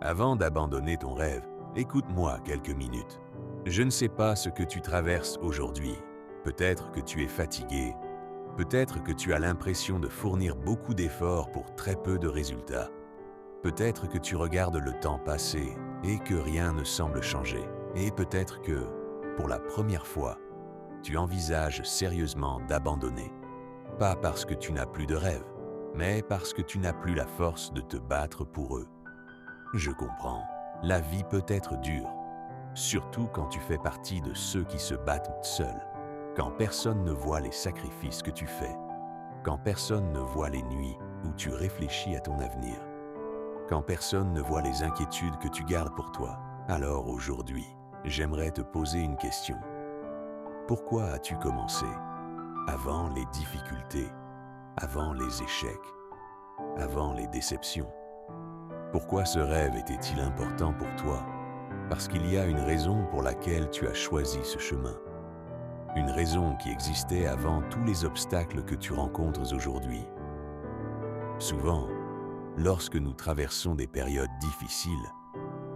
Avant d'abandonner ton rêve, écoute-moi quelques minutes. Je ne sais pas ce que tu traverses aujourd'hui. Peut-être que tu es fatigué. Peut-être que tu as l'impression de fournir beaucoup d'efforts pour très peu de résultats. Peut-être que tu regardes le temps passer et que rien ne semble changer. Et peut-être que, pour la première fois, tu envisages sérieusement d'abandonner. Pas parce que tu n'as plus de rêve, mais parce que tu n'as plus la force de te battre pour eux. Je comprends, la vie peut être dure, surtout quand tu fais partie de ceux qui se battent seuls, quand personne ne voit les sacrifices que tu fais, quand personne ne voit les nuits où tu réfléchis à ton avenir, quand personne ne voit les inquiétudes que tu gardes pour toi. Alors aujourd'hui, j'aimerais te poser une question. Pourquoi as-tu commencé? Avant les difficultés, avant les échecs, avant les déceptions. Pourquoi ce rêve était-il important pour toi? Parce qu'il y a une raison pour laquelle tu as choisi ce chemin. Une raison qui existait avant tous les obstacles que tu rencontres aujourd'hui. Souvent, lorsque nous traversons des périodes difficiles,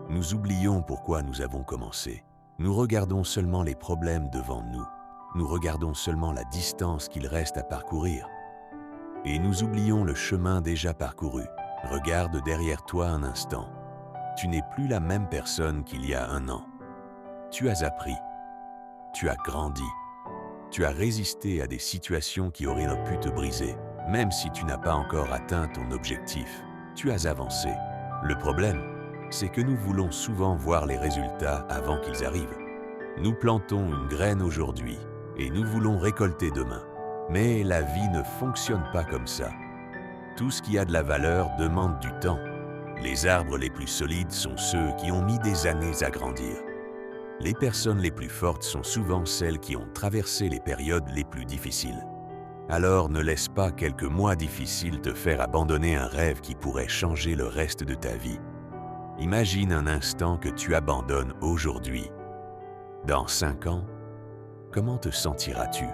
nous oublions pourquoi nous avons commencé. Nous regardons seulement les problèmes devant nous. Nous regardons seulement la distance qu'il reste à parcourir. Et nous oublions le chemin déjà parcouru. Regarde derrière toi un instant. Tu n'es plus la même personne qu'il y a un an. Tu as appris. Tu as grandi. Tu as résisté à des situations qui auraient pu te briser. Même si tu n'as pas encore atteint ton objectif, tu as avancé. Le problème, c'est que nous voulons souvent voir les résultats avant qu'ils arrivent. Nous plantons une graine aujourd'hui et nous voulons récolter demain. Mais la vie ne fonctionne pas comme ça. Tout ce qui a de la valeur demande du temps. Les arbres les plus solides sont ceux qui ont mis des années à grandir. Les personnes les plus fortes sont souvent celles qui ont traversé les périodes les plus difficiles. Alors ne laisse pas quelques mois difficiles te faire abandonner un rêve qui pourrait changer le reste de ta vie. Imagine un instant que tu abandonnes aujourd'hui. Dans 5 ans, comment te sentiras-tu?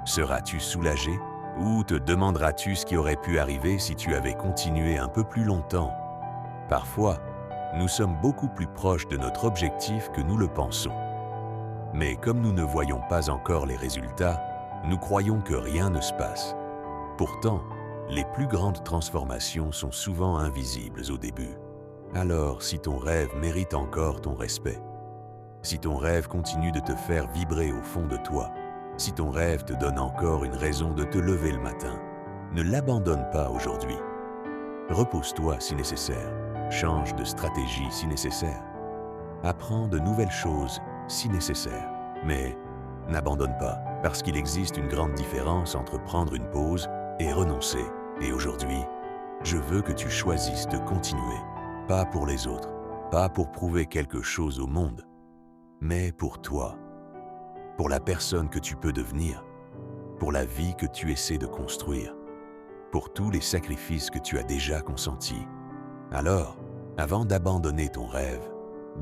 Seras-tu soulagé? Ou te demanderas-tu ce qui aurait pu arriver si tu avais continué un peu plus longtemps? Parfois, nous sommes beaucoup plus proches de notre objectif que nous le pensons. Mais comme nous ne voyons pas encore les résultats, nous croyons que rien ne se passe. Pourtant, les plus grandes transformations sont souvent invisibles au début. Alors, si ton rêve mérite encore ton respect, si ton rêve continue de te faire vibrer au fond de toi, si ton rêve te donne encore une raison de te lever le matin, ne l'abandonne pas aujourd'hui. Repose-toi si nécessaire, change de stratégie si nécessaire, apprends de nouvelles choses si nécessaire, mais n'abandonne pas, parce qu'il existe une grande différence entre prendre une pause et renoncer. Et aujourd'hui, je veux que tu choisisses de continuer, pas pour les autres, pas pour prouver quelque chose au monde, mais pour toi. Pour la personne que tu peux devenir, pour la vie que tu essaies de construire, pour tous les sacrifices que tu as déjà consentis. Alors, avant d'abandonner ton rêve,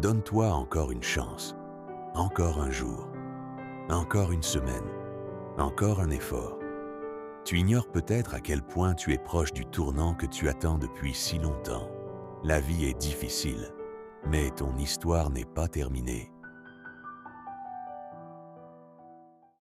donne-toi encore une chance, encore un jour, encore une semaine, encore un effort. Tu ignores peut-être à quel point tu es proche du tournant que tu attends depuis si longtemps. La vie est difficile, mais ton histoire n'est pas terminée.